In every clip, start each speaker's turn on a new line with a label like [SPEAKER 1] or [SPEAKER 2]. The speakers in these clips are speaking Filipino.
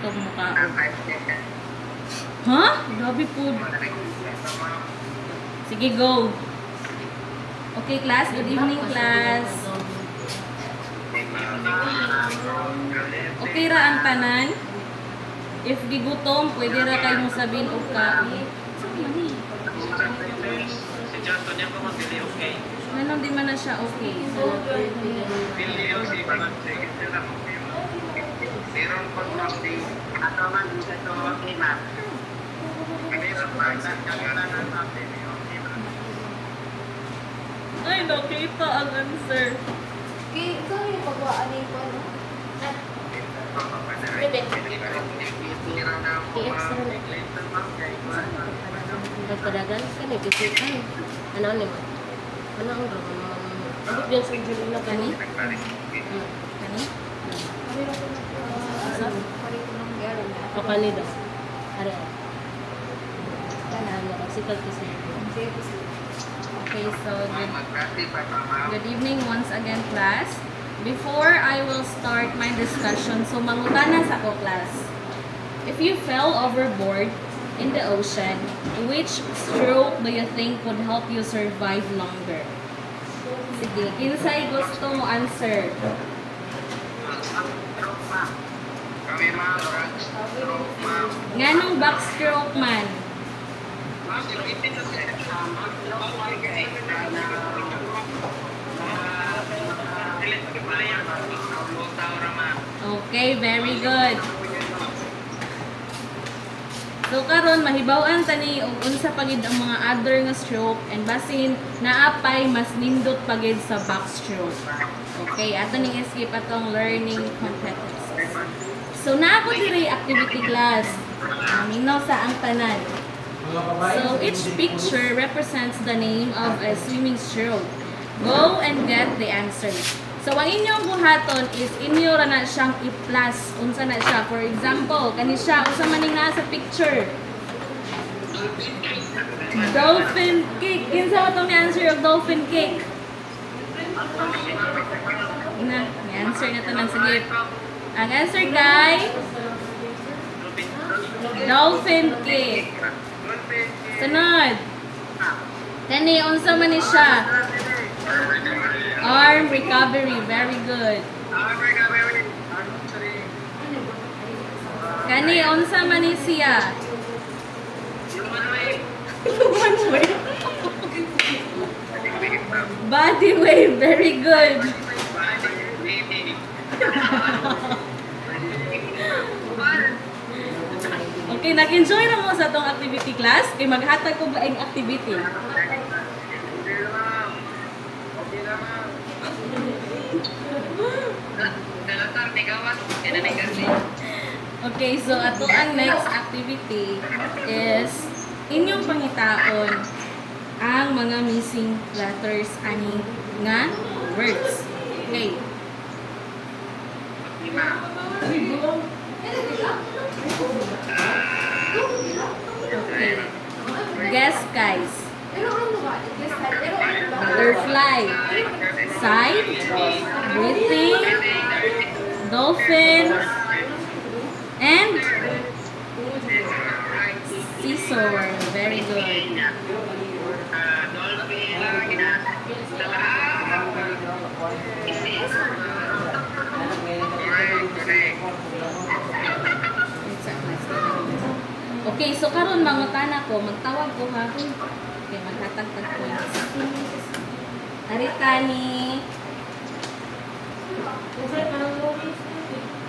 [SPEAKER 1] itong mukha. Ha? Grabe po. Sige, go. Okay, class. Good evening, class. Okay ra ang tanan? If gigutom, pwede ra kayo mong sabihin o ka.
[SPEAKER 2] Si Justin niya pa mag-dili okay.
[SPEAKER 1] Nanon di man na siya okay.
[SPEAKER 2] Bilyo si Bagay sila okay. Meron pa kasi ato man dito okay na. Kaya sa pagkat kagalan natin okay.
[SPEAKER 1] Ay, nakita ang answer.
[SPEAKER 3] Okay, ikaw yung pagwaan yung ko, no?
[SPEAKER 4] Nagpadagan ka na, kasi ka. Ano mo? Ano ang gawin mo? Ano din sa Julie na kani?
[SPEAKER 1] Kani?
[SPEAKER 4] O kani daw? Are. Kailangan na sikal kasi.
[SPEAKER 1] Okay, so good evening once again, class. Before I will start my discussion, so mangutana sa ko, class. If you fell overboard in the ocean, which stroke do you think would help you survive longer? Sige, kinsay gusto mo answer?
[SPEAKER 2] Kami ma'am, backstroke ma'am.
[SPEAKER 1] Nganong backstroke man? Okay, very good. So karon mahibaw-an tani og unsa pagid ang mga other nga stroke and basin naapay mas nindot pagid sa backstroke. Okay, ato ning skip atong learning competencies. So naa ko diri activity class. Minaw sa ang tanan. So each picture represents the name of a swimming stroke. Go and get the answers. So ang inyong buhaton is inyo ra na siyang i-plus unsa na siya. For example, kani siya unsa man ning naa sa picture. Dolphin cake. Kinsa mo tong answer of dolphin cake? Na, may answer na tanan sige. Ang answer guy, dolphin cake. Sunod. Kani unsa man ni siya? Arm recovery, very good. Kani unsa man ni siya? One wave. Body wave, very good. Okay, nag-enjoy na mo sa tong activity class? Kay maghatag ko ba ang activity? Okay, so ato ang next activity is inyong pangitaon ang mga missing letters ani nga words. Okay. Okay. Guess, guys. Butterfly, side, breathing, dolphin, and seesaw. Very good. Okay, so karon mangutana ko, magtawag ko ha. Okay, maghatag-tag ko. Aritani.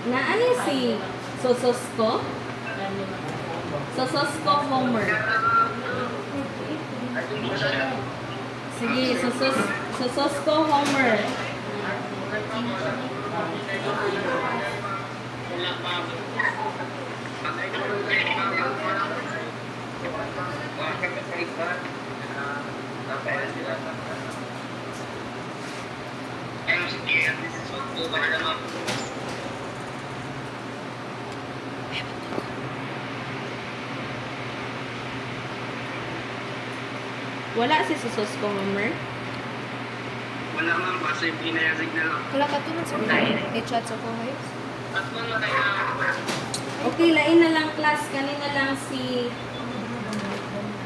[SPEAKER 1] Na ano si Sososko? Sososko Homer. Sige, Sososko Homer. Wala si Sososko Homer?
[SPEAKER 2] Wala man ba sa pinayasig na lang.
[SPEAKER 3] Wala ka tulad sa mga i-chat sa kuhay.
[SPEAKER 2] At man na kaya
[SPEAKER 1] Okay, lain na lang class. Kanina lang si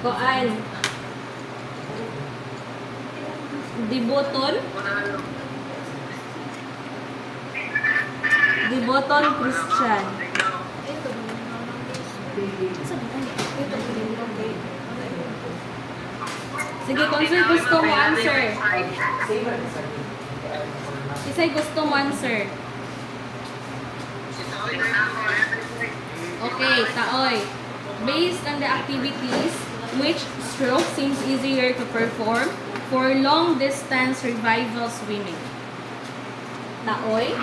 [SPEAKER 1] Koan. Diboton. Diboton Christian. Sige, kung sir gusto mo answer. Isa'y gusto mo answer. Okay, taoy. Based on the activities, which stroke seems easier to perform for long-distance revival swimming? Taoy?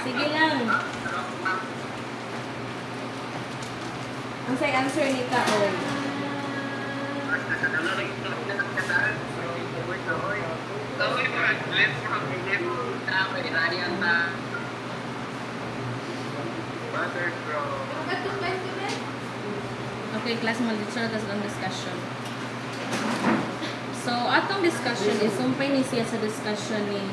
[SPEAKER 1] Sige lang. Ang say answer ni Taoy. Okay, class mo dito ang discussion. So, atong discussion is sumpay ni siya sa discussion ni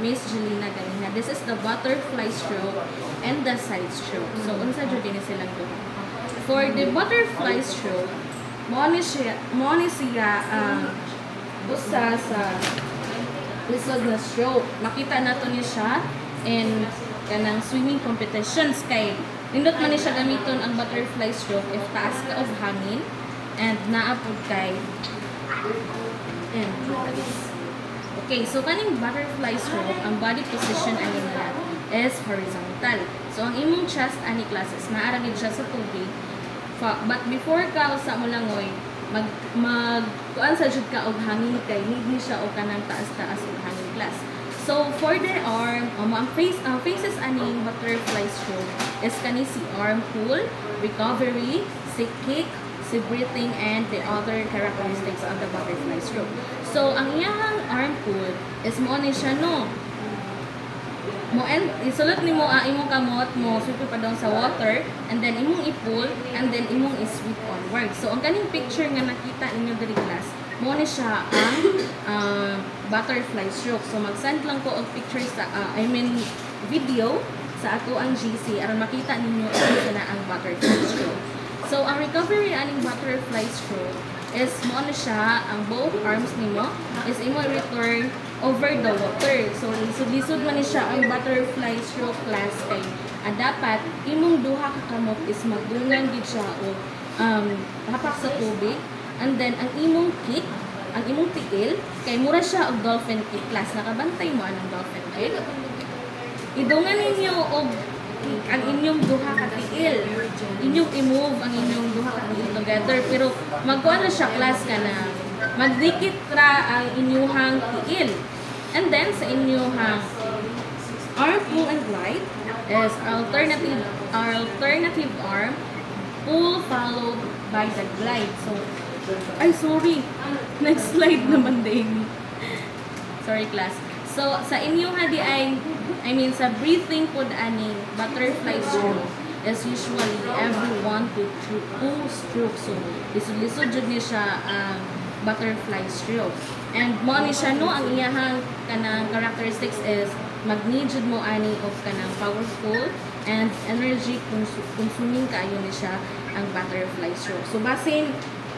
[SPEAKER 1] Miss Jelena ganina. This is the butterfly stroke and the side stroke. So, unsa jud ni silang duha. For the butterfly stroke, mo ni siya usa sa lisod na stroke. Makita nato ni siya in kanang swimming competitions kay nindot man ni siya gamiton ang butterfly stroke if taas ka of hangin and naapod kay and okay, so kaning butterfly stroke, ang body position ani nila is horizontal. So ang imong chest ani classes naara gid siya sa tubig. But before ka sa mo langoy, kuan sa jud ka og hangin kay need ni siya og kanang taas-taas og hangin class. So for the arm, ang faces aning butterfly stroke is kani si arm pull, recovery, si kick, si breathing, and the other characteristics of the butterfly stroke. So ang iyang arm pull is mo ni siya no. Isulot nimo ang imong kamot mo sweep pa down sa water and then imong i-pull and then imong i-sweep onward. So ang kaning picture nga nakita ninyo diri class, mo ni siya ang butterfly stroke. So mag-send lang ko og picture sa video sa ato ang GC aron makita ninyo ano na ang butterfly stroke. So ang recovery aning butterfly stroke is mo na siya ang both arms nimo is imo return over the water. So lisod-lisod man ni siya ang butterfly stroke class kay dapat imong duha ka kamot is magdungan gid siya o hapak sa tubig and then ang imong kick, ang imong tiil kay mura siya og dolphin kick class. Nakabantay mo anong dolphin kick? Idungan ninyo og ang inyong duha ka tiil. Inyong i-move ang inyong duha ka tiil together pero magkuha na siya class ka na magdikit ra ang inyuhang tiil. And then sa inyuhang arm pull and glide is alternative arm pull followed by the glide. So ay sorry, next slide naman din. Sorry class. So sa inyuha di sa breathing pod ani butterfly stroke is usually every 1 to 2 strokes. So lisod-lisod jud ni siya ang butterfly stroke. And mo ni siya no ang iyahang kanang characteristics is mag-need jud mo ani of kanang powerful and energy consuming kaayo ni siya ang butterfly stroke. So basin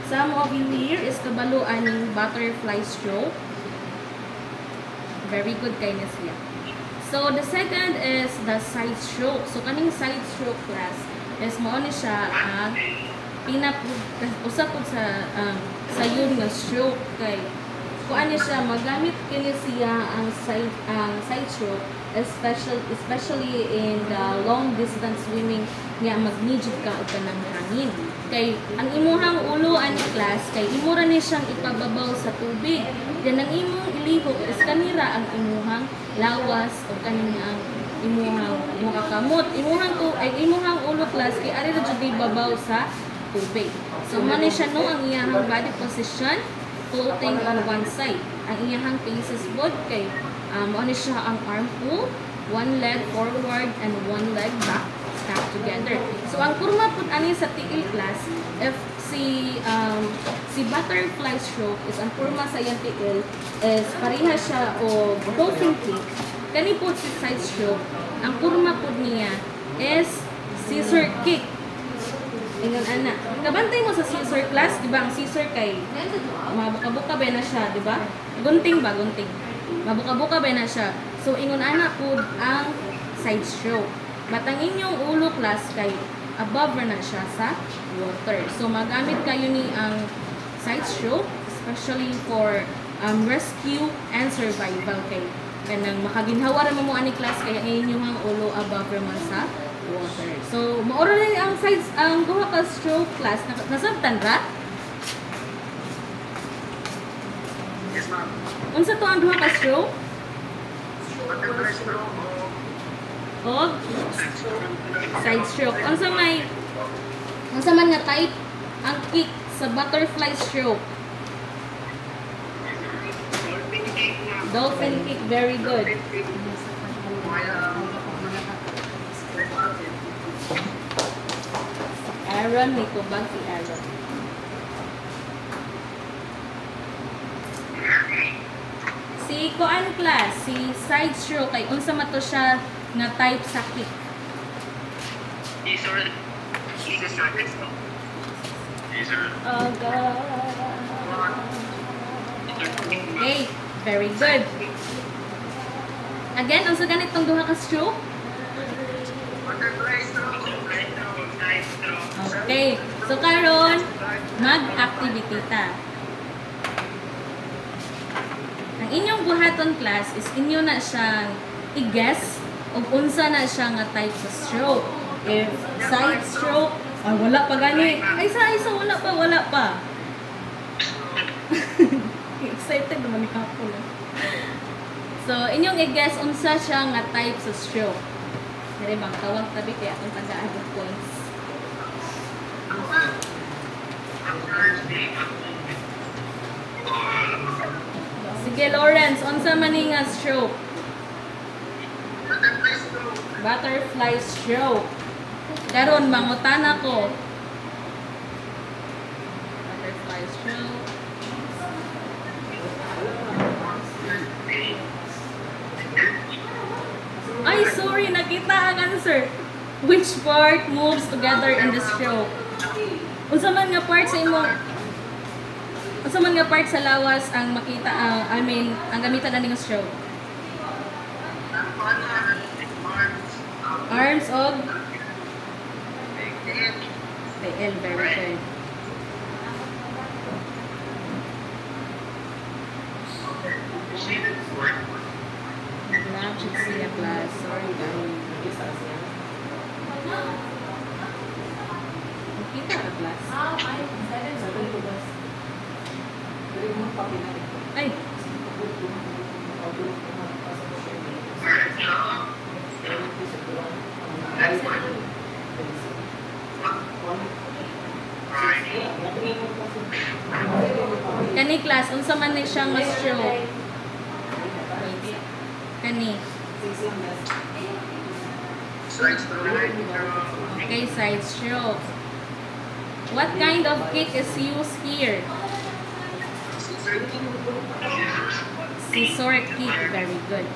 [SPEAKER 1] some of you here is kabalo aning butterfly stroke. Very good kay na siya. So the second is the side stroke. So kaning side stroke class is mo ni siya ang usapod sa sayon nga stroke kay kuan ni siya magamit kini siya ang side stroke especially in the long distance swimming nga mag-need ka og kanang hangin kay ang imuhang ulo ani class kay imo ra ni siyang ipababaw sa tubig then ang imong ilihok is kanira ang imuhang lawas o kaning ang imuhang kamot imuhang ulo class kay ari ra jud babaw sa tubig. So man ni siya no ang iyang body position floating on one side. Ang iyang faces bod kay mo ni siya ang arm pull, one leg forward and one leg back stacked together. So ang kurma pud ani sa tiil class if si butterfly stroke is ang kurma sa iyang tiil is pareha siya o dolphin kick. Kani po si side stroke, ang kurma po niya is scissor kick. Ingon ana. Kabantay mo sa scissor class, di ba? Ang scissor kay mabuka-buka ba na siya, di ba? Gunting ba? Gunting. Mabuka-buka ba na siya. So, ingon ana po ang side stroke. But ang inyong ulo class kay above na siya sa water. So, magamit kayo ni ang side stroke, especially for rescue and survival kay kanang makaginhawa ra mo ani class kaya inyong ang ulo above naman sa water. So, maoro na ang sides ang duha ka stroke class nasabtan ra?
[SPEAKER 2] Yes, ma'am.
[SPEAKER 1] Unsa to ang duha ka stroke?
[SPEAKER 2] Butterfly stroke o
[SPEAKER 1] Og side stroke. Unsa man nga type ang kick sa butterfly stroke?
[SPEAKER 2] dolphin kick, ma'am.
[SPEAKER 1] Dolphin kick, very good. Aaron, may tubag si Aaron. Si Koan class, si side stroke kay unsa man to siya nga type sa kick.
[SPEAKER 2] Scissor. Scissor. Scissor.
[SPEAKER 1] Okay, very good. Again, unsa ganitong duha ka stroke?
[SPEAKER 2] Butterfly stroke. Butterfly stroke. Side stroke.
[SPEAKER 1] Okay, so karon mag-activity ta. Ang inyong buhaton class is inyo na siyang i-guess ug unsa na siya nga type sa stroke. If side stroke, ay wala pa gani. Ay sa wala pa. Excited naman ni Kapo. So, inyong i-guess unsa siya nga type sa stroke. Dere bang tawag tabi kaya akong taga-agad points. Sige, Lawrence, unsa man ni nga stroke?
[SPEAKER 2] Butterfly stroke.
[SPEAKER 1] Butterfly stroke. Karon mangutana ko. Butterfly stroke. Ay, sorry, nakita ang answer. Which part moves together in the stroke? Unsa man nga part sa imo? Unsa man nga part sa lawas ang makita ang gamitan ani nga stroke? Arms og tail, very good. Lab should see a class. Sorry, guys. Nakita ka class? Ay! Kani class, unsa man ni siyang mas stroke? Kani.
[SPEAKER 2] Side stroke.
[SPEAKER 1] Okay, side stroke. What kind of kick is used here? Scissor kick. Very good.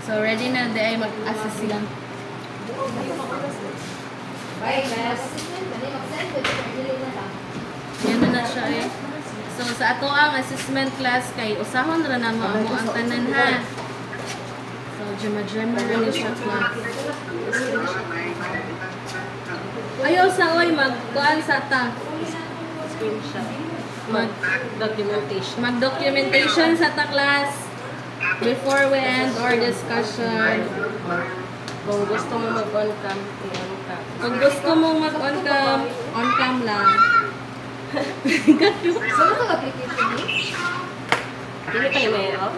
[SPEAKER 1] So, ready na ay mag-assist silang.
[SPEAKER 3] Bye, class.
[SPEAKER 1] Yan na siya eh. So, sa ato ang assessment class kay usahon ra na mo ang tanan ha. So, jema-jema ra ni siya class. Ayaw sa oy mag-kuan sa ta.
[SPEAKER 4] Screenshot. Mag-documentation.
[SPEAKER 1] Mag-documentation sa ta class before we end our discussion.
[SPEAKER 4] Kung gusto mo mag-on cam, i-on cam.
[SPEAKER 1] Kung gusto mong on cam lang.
[SPEAKER 3] Saan ka application ni?
[SPEAKER 4] Hindi kayo mayroon?